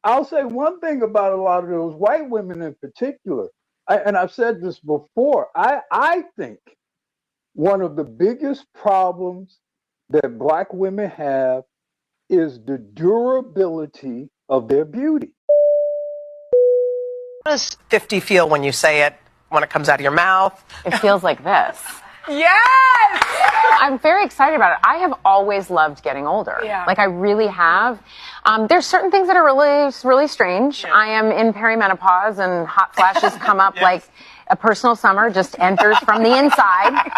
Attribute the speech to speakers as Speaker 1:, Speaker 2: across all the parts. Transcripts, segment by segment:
Speaker 1: I'll say one thing about a lot of those white women in particular, and I've said this before, I think one of the biggest problems that black women have is the durability of their beauty.
Speaker 2: How does 50 feel when you say it, when it comes out of your mouth?
Speaker 3: It feels like this.
Speaker 2: Yes!
Speaker 3: I'm very excited about it. I have always loved getting older.
Speaker 2: Yeah.
Speaker 3: Like I really have. There's certain things that are really, really strange. Yeah. I am in perimenopause and hot flashes come up like a personal summer just enters from the inside.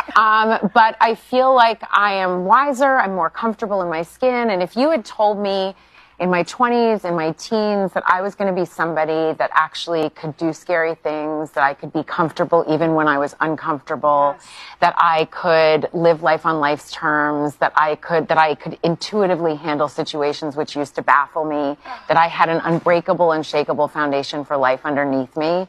Speaker 3: But I feel like I am wiser. I'm more comfortable in my skin. And if you had told me in my 20s, in my teens, that I was going to be somebody that actually could do scary things, that I could be comfortable even when I was uncomfortable, yes. That I could live life on life's terms, that I could intuitively handle situations which used to baffle me, that I had an unbreakable, unshakable foundation for life underneath me,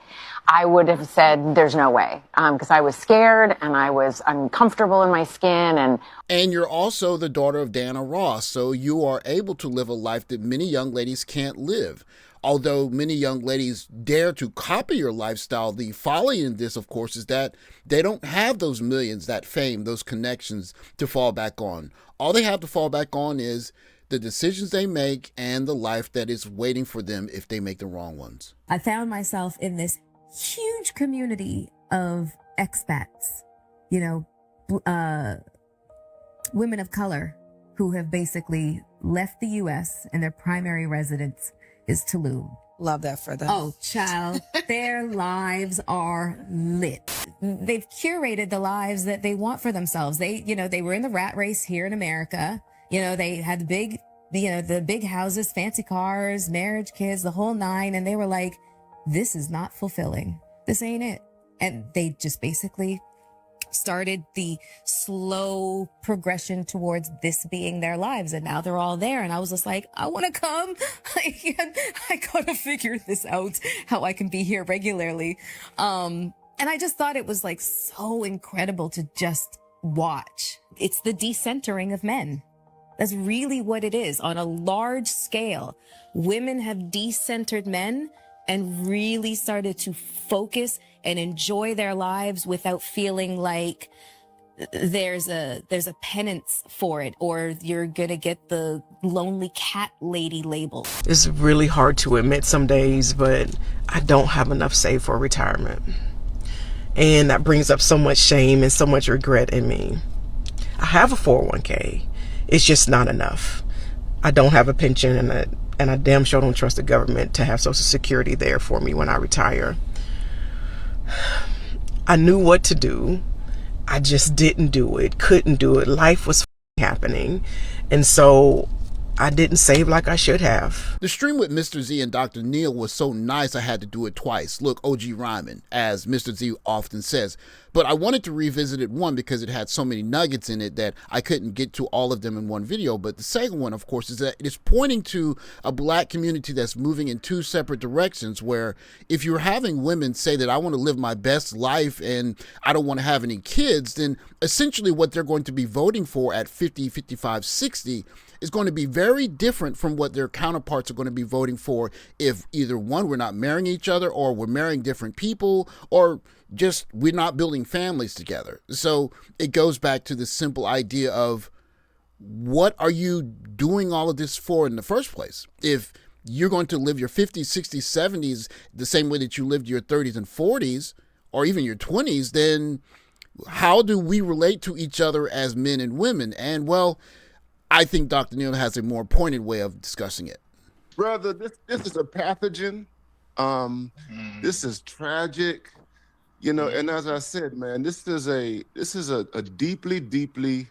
Speaker 3: I would have said there's no way, because I was scared and I was uncomfortable in my skin.
Speaker 4: And you're also the daughter of Diana Ross, so you are able to live a life that many young ladies can't live. Although many young ladies dare to copy your lifestyle, the folly in this, of course, is that they don't have those millions, that fame, those connections to fall back on. All they have to fall back on is the decisions they make and the life that is waiting for them if they make the wrong ones.
Speaker 5: I found myself in this huge community of expats, you know, women of color who have basically left the U.S. and their primary residence is Tulum.
Speaker 6: Love that for them.
Speaker 5: Oh, child, their lives are lit. They've curated the lives that they want for themselves. They were in the rat race here in America. You know, they had the big houses, fancy cars, marriage, kids, the whole nine. And they were like, this is not fulfilling. This ain't it. And they just basically started the slow progression towards this being their lives. And now they're all there. And I was just like, I want to come. I gotta figure this out, how I can be here regularly. And I just thought it was like so incredible to just watch. It's the decentering of men. That's really what it is. On a large scale, women have decentered men and really started to focus and enjoy their lives without feeling like there's a penance for it, or you're gonna get the lonely cat lady label.
Speaker 2: It's really hard to admit some days, but I don't have enough saved for retirement. And that brings up so much shame and so much regret in me. I have a 401k. It's just not enough. I don't have a pension, and I damn sure don't trust the government to have Social Security there for me when I retire. I knew what to do. I just didn't do it, couldn't do it. Life was happening. And so I didn't save like I should have.
Speaker 4: The stream with Mr. Z and Dr. Neal was so nice I had to do it twice. Look, OG rhyming, as Mr. Z often says. But I wanted to revisit it, one, because it had so many nuggets in it that I couldn't get to all of them in one video. But the second one, of course, is that it is pointing to a black community that's moving in two separate directions, where if you're having women say that I want to live my best life and I don't want to have any kids, then essentially what they're going to be voting for at 50, 55, 60 is going to be very different from what their counterparts are going to be voting for if either, one, we're not marrying each other, or we're marrying different people, or just we're not building families together. So it goes back to the simple idea of, what are you doing all of this for in the first place? If you're going to live your 50s, 60s, 70s the same way that you lived your 30s and 40s, or even your 20s, then how do we relate to each other as men and women? And well, I think Dr. Neal has a more pointed way of discussing it.
Speaker 7: Brother, this is a pathogen. This is tragic. You know, and as I said, man, this is a deeply, deeply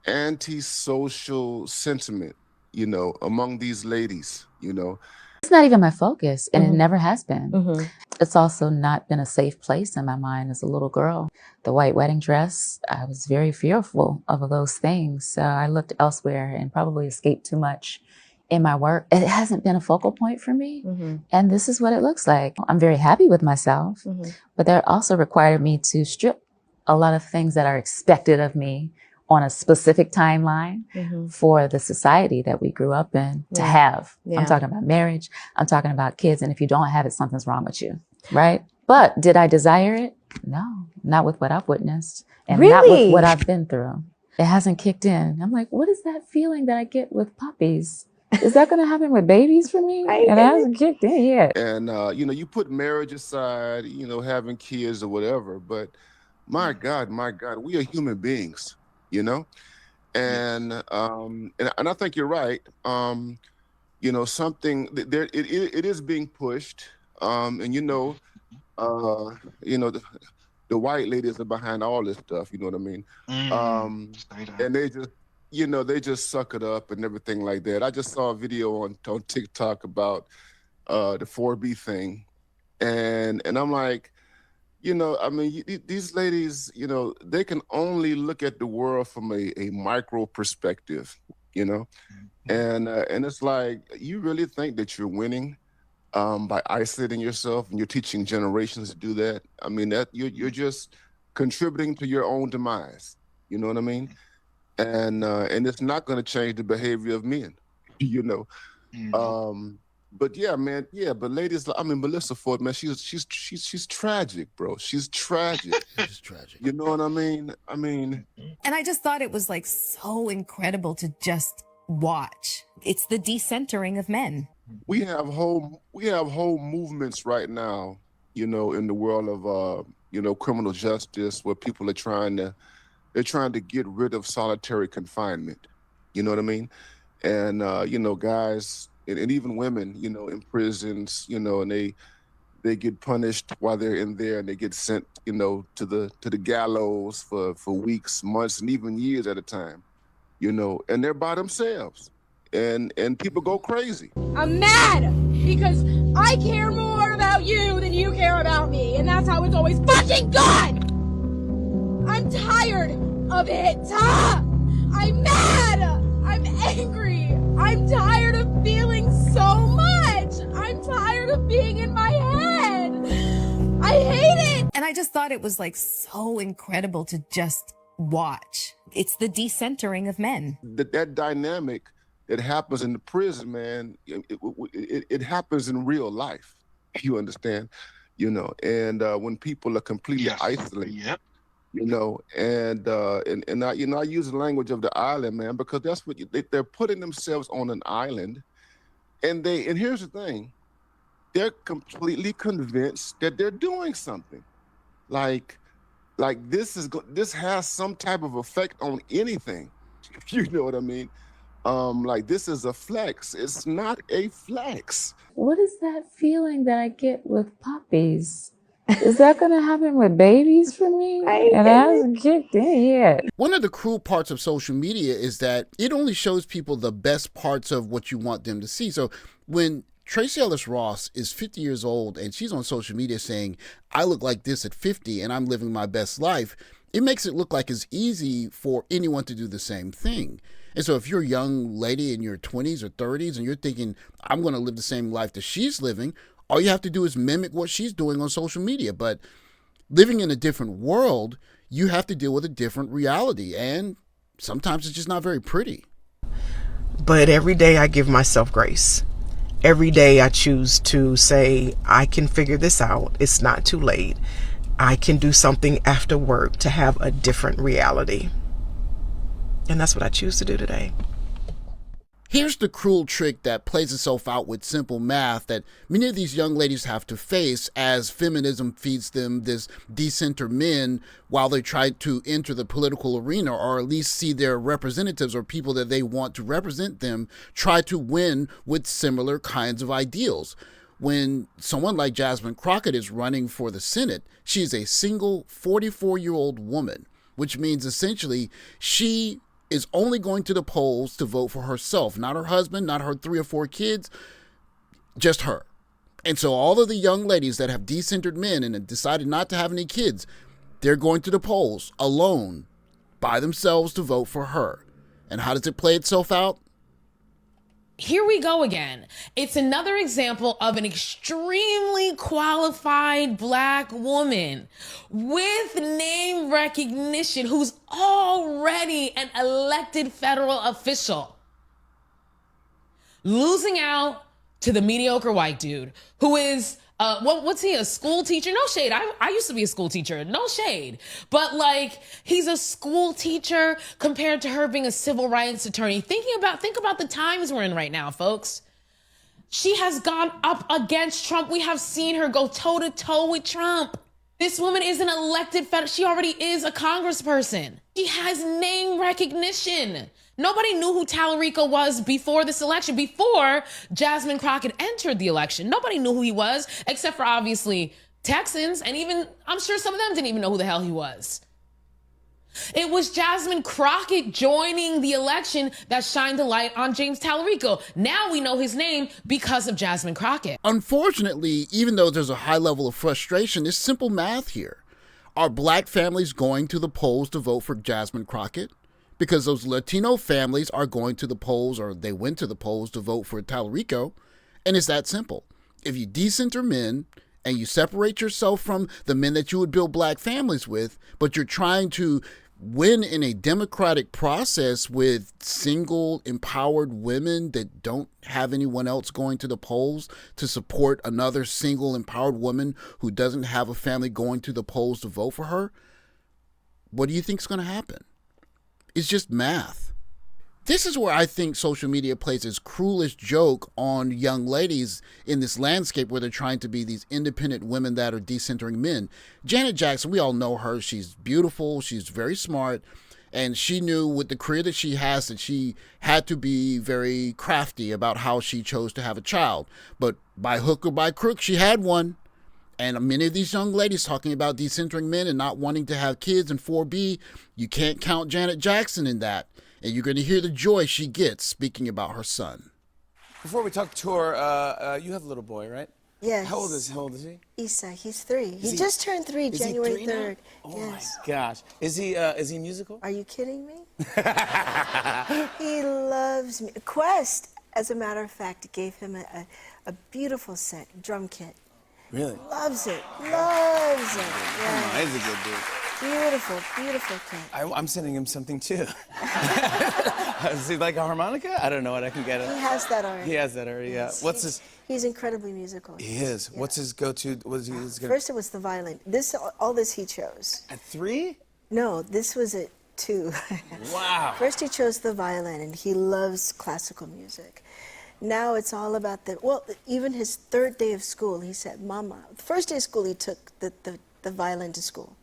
Speaker 7: antisocial sentiment, you know, among these ladies, you know.
Speaker 8: It's not even my focus, and it never has been. It's also not been a safe place in my mind as a little girl. The white wedding dress, I was very fearful of those things. So I looked elsewhere and probably escaped too much in my work. It hasn't been a focal point for me. And this is what it looks like. I'm very happy with myself, but that also required me to strip a lot of things that are expected of me on a specific timeline for the society that we grew up in to have. I'm talking about marriage. I'm talking about kids. And if you don't have it, something's wrong with you. Right. But did I desire it? No, not with what I've witnessed and not with what I've been through. It hasn't kicked in. I'm like, what is that feeling that I get with puppies? Is that going to happen with babies for me? And it hasn't kicked in yet.
Speaker 7: And, you put marriage aside, having kids or whatever, but my God, we are human beings, and I think you're right. Something there, it is being pushed. And the white ladies are behind all this stuff, you know what I mean? And they just suck it up and everything like that. I just saw a video on TikTok about the 4B thing. And I'm like, these ladies, they can only look at the world from a micro perspective, and it's like, you really think that you're winning by isolating yourself, and you're teaching generations to do that? I mean, that you're just contributing to your own demise. You know what I mean? And it's not going to change the behavior of men. But yeah, man, but ladies, Melissa Ford, man, she's tragic, bro. She's tragic.
Speaker 4: She's tragic.
Speaker 7: You know what I mean?
Speaker 5: And I just thought it was like so incredible to just watch. It's the decentering of men.
Speaker 7: We have whole movements right now, in the world of criminal justice, where people are trying to get rid of solitary confinement. You know what I mean? And guys and even women, in prisons, and they get punished while they're in there, and they get sent, to the gallows for weeks, months, and even years at a time, and they're by themselves. And people go crazy.
Speaker 6: I'm mad because I care more about you than you care about me. And that's how it's always fucking gone. I'm tired of it. I'm mad. I'm angry. I'm tired of feeling so much. I'm tired of being in my head. I hate it.
Speaker 5: And I just thought it was like so incredible to just watch. It's the decentering of men.
Speaker 7: That dynamic that happens in the prison, man, it happens in real life. You understand? And when people are completely isolated, and I use the language of the island, man, because that's what they're putting themselves on an island, and here's the thing, they're completely convinced that they're doing something, like this has some type of effect on anything. You know what I mean? Like, this is a flex. It's not a flex.
Speaker 8: What is that feeling that I get with puppies? Is that going to happen with babies for me? And it hasn't kicked in yet.
Speaker 4: One of the cruel parts of social media is that it only shows people the best parts of what you want them to see. So when Tracee Ellis Ross is 50 years old and she's on social media saying, I look like this at 50 and I'm living my best life, it makes it look like it's easy for anyone to do the same thing. And so if you're a young lady in your 20s or 30s and you're thinking, I'm going to live the same life that she's living, all you have to do is mimic what she's doing on social media. But living in a different world, you have to deal with a different reality. And sometimes it's just not very pretty.
Speaker 2: But every day I give myself grace. Every day I choose to say, I can figure this out. It's not too late. I can do something after work to have a different reality. And that's what I choose to do today.
Speaker 4: Here's the cruel trick that plays itself out with simple math that many of these young ladies have to face as feminism feeds them this decenter men while they try to enter the political arena, or at least see their representatives or people that they want to represent them try to win with similar kinds of ideals. When someone like Jasmine Crockett is running for the Senate, she is a single 44-year-old woman, which means essentially she is only going to the polls to vote for herself, not her husband, not her 3 or 4 kids, just her. And so all of the young ladies that have decentered men and have decided not to have any kids, they're going to the polls alone, by themselves, to vote for her. And how does it play itself out?
Speaker 9: here we go again. It's another example of an extremely qualified Black woman with name recognition who's already an elected federal official losing out to the mediocre white dude who is, what's he, a school teacher? No shade. I used to be a school teacher. No shade. But like, he's a school teacher compared to her being a civil rights attorney. Think about the times we're in right now, folks. She has gone up against Trump. We have seen her go toe to toe with Trump. This woman is an elected federal. She already is a congressperson. She has name recognition. Nobody knew who Tallarico was before this election, before Jasmine Crockett entered the election. Nobody knew who he was, except for obviously Texans, and even, I'm sure some of them didn't even know who the hell he was. It was Jasmine Crockett joining the election that shined the light on James Tallarico. Now we know his name because of Jasmine Crockett.
Speaker 4: Unfortunately, even though there's a high level of frustration, there's simple math here. Are Black families going to the polls to vote for Jasmine Crockett? Because those Latino families are going to the polls, or they went to the polls to vote for Tallarico, and it's that simple. If you decenter men and you separate yourself from the men that you would build Black families with, but you're trying to win in a democratic process with single empowered women that don't have anyone else going to the polls to support another single empowered woman who doesn't have a family going to the polls to vote for her, what do you think is going to happen? It's just math. This is where I think social media plays its cruelest joke on young ladies in this landscape where they're trying to be these independent women that are decentering men. Janet Jackson, we all know her. She's beautiful. She's very smart. And she knew with the career that she has that she had to be very crafty about how she chose to have a child. But by hook or by crook, she had one. And many of these young ladies talking about decentering men and not wanting to have kids and 4B, you can't count Janet Jackson in that. And you're going to hear the joy she gets speaking about her son.
Speaker 10: Before we talk to her, you have a little boy, right?
Speaker 11: Yes.
Speaker 10: How old is he?
Speaker 11: Isa, he's 3. He just turned 3 January 3rd.
Speaker 10: Oh
Speaker 11: yes.
Speaker 10: my gosh. Is he musical?
Speaker 11: Are you kidding me? He loves me. Quest, as a matter of fact, gave him a beautiful set, drum kit.
Speaker 10: Really?
Speaker 11: Loves it. Loves it. Yeah.
Speaker 10: He's a good dude.
Speaker 11: Beautiful, beautiful kid.
Speaker 10: I'm sending him something too. Does he like a harmonica? I don't know what I can get him.
Speaker 11: He has that already.
Speaker 10: He has that already,
Speaker 11: Yes.
Speaker 10: Yeah.
Speaker 11: He's incredibly musical.
Speaker 10: He is.
Speaker 11: Yeah.
Speaker 10: What's his go-to? What is his go-to?
Speaker 11: First it was the violin. All this he chose.
Speaker 10: At 3?
Speaker 11: No, this was at 2.
Speaker 10: Wow.
Speaker 11: First he chose the violin, and he loves classical music. Now it's all about even his 3rd day of school, he said, Mama, the first day of school he took the violin to school.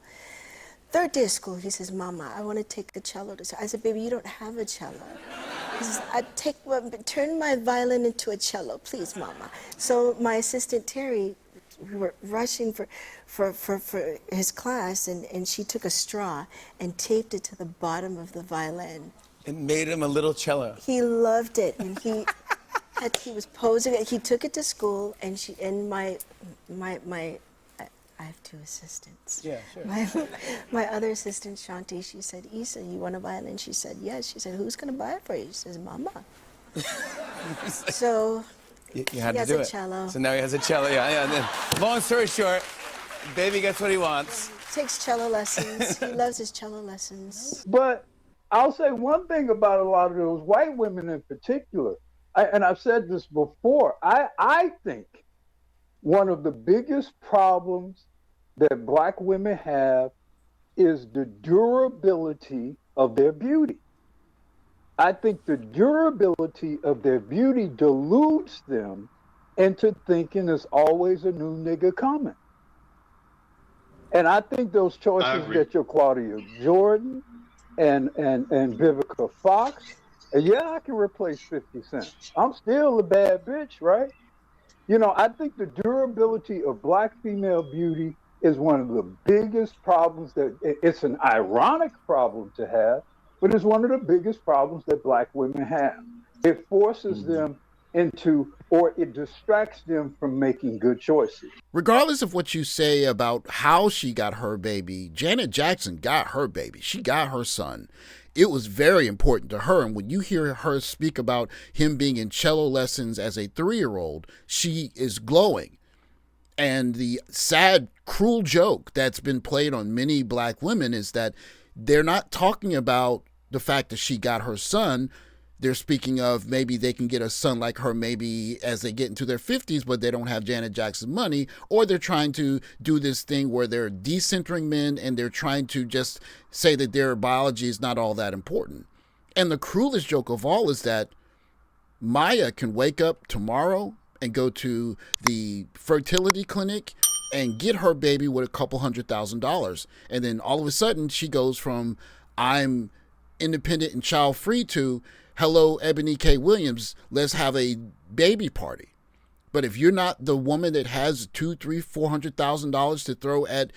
Speaker 11: 3rd day of school, he says, Mama, I want to take the cello to school. I said, baby, you don't have a cello. He says, turn my violin into a cello, please, Mama. So my assistant, Terry, we were rushing for his class, and she took a straw and taped it to the bottom of the violin.
Speaker 10: It made him a little cello.
Speaker 11: He loved it, and he was posing it. He took it to school, and my I have 2 assistants.
Speaker 10: Yeah, sure.
Speaker 11: My other assistant, Shanti, she said, Isa, you want a violin? She said, yes. She said, who's going to buy it for you? She says, Mama. So
Speaker 10: you had
Speaker 11: he
Speaker 10: to
Speaker 11: has
Speaker 10: do
Speaker 11: a
Speaker 10: it.
Speaker 11: cello.
Speaker 10: So now he has a cello, yeah. And then, long story short, baby gets what he wants.
Speaker 11: Takes cello lessons. He loves his cello lessons.
Speaker 1: But I'll say one thing about a lot of those white women in particular, and I've said this before, I think one of the biggest problems that Black women have is the durability of their beauty. I think the durability of their beauty deludes them into thinking there's always a new nigga coming. And I think those choices that you're Claudia Jordan and Vivica Fox, and yeah, I can replace 50 Cent. I'm still a bad bitch, right? You know, I think the durability of Black female beauty is one of the biggest problems it's an ironic problem to have, but it's one of the biggest problems that Black women have. It forces them into, or it distracts them from making good choices.
Speaker 4: Regardless of what you say about how she got her baby, Janet Jackson got her baby. She got her son. it was very important to her. And when you hear her speak about him being in cello lessons as a 3-year-old, she is glowing. And the sad, cruel joke that's been played on many black women is that they're not talking about the fact that she got her son. They're speaking of maybe they can get a son like her maybe as they get into their 50s, but they don't have Janet Jackson's money, or they're trying to do this thing where they're decentering men and they're trying to just say that their biology is not all that important. And the cruelest joke of all is that Maya can wake up tomorrow and go to the fertility clinic and get her baby with a couple $100,000. And then all of a sudden she goes from I'm independent and child free to hello, Ebony K. Williams, let's have a baby party. But if you're not the woman that has $200,000, $300,000, $400,000 to throw at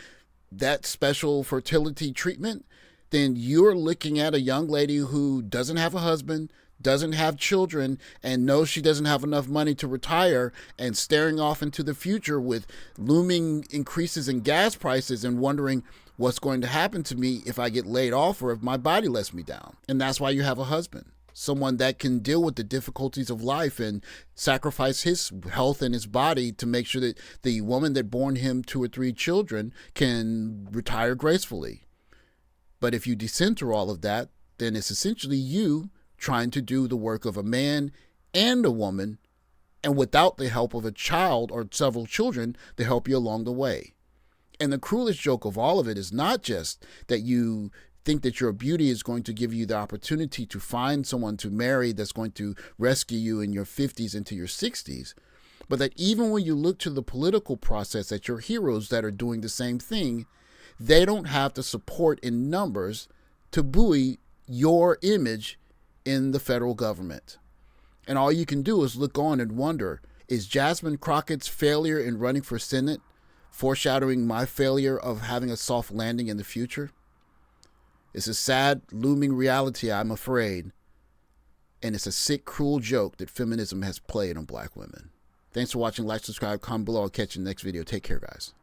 Speaker 4: that special fertility treatment, then you're looking at a young lady who doesn't have a husband, doesn't have children, and knows she doesn't have enough money to retire, and staring off into the future with looming increases in gas prices and wondering what's going to happen to me if I get laid off or if my body lets me down. And that's why you have a husband. Someone that can deal with the difficulties of life and sacrifice his health and his body to make sure that the woman that born him 2 or 3 children can retire gracefully. But if you decenter all of that, then it's essentially you trying to do the work of a man and a woman, and without the help of a child or several children to help you along the way. And the cruelest joke of all of it is not just that you think that your beauty is going to give you the opportunity to find someone to marry that's going to rescue you in your 50s into your 60s, but that even when you look to the political process at your heroes that are doing the same thing, they don't have the support in numbers to buoy your image in the federal government. And all you can do is look on and wonder, is Jasmine Crockett's failure in running for Senate foreshadowing my failure of having a soft landing in the future? It's a sad, looming reality, I'm afraid. And it's a sick, cruel joke that feminism has played on black women. Thanks for watching. Like, subscribe, comment below. I'll catch you in the next video. Take care, guys.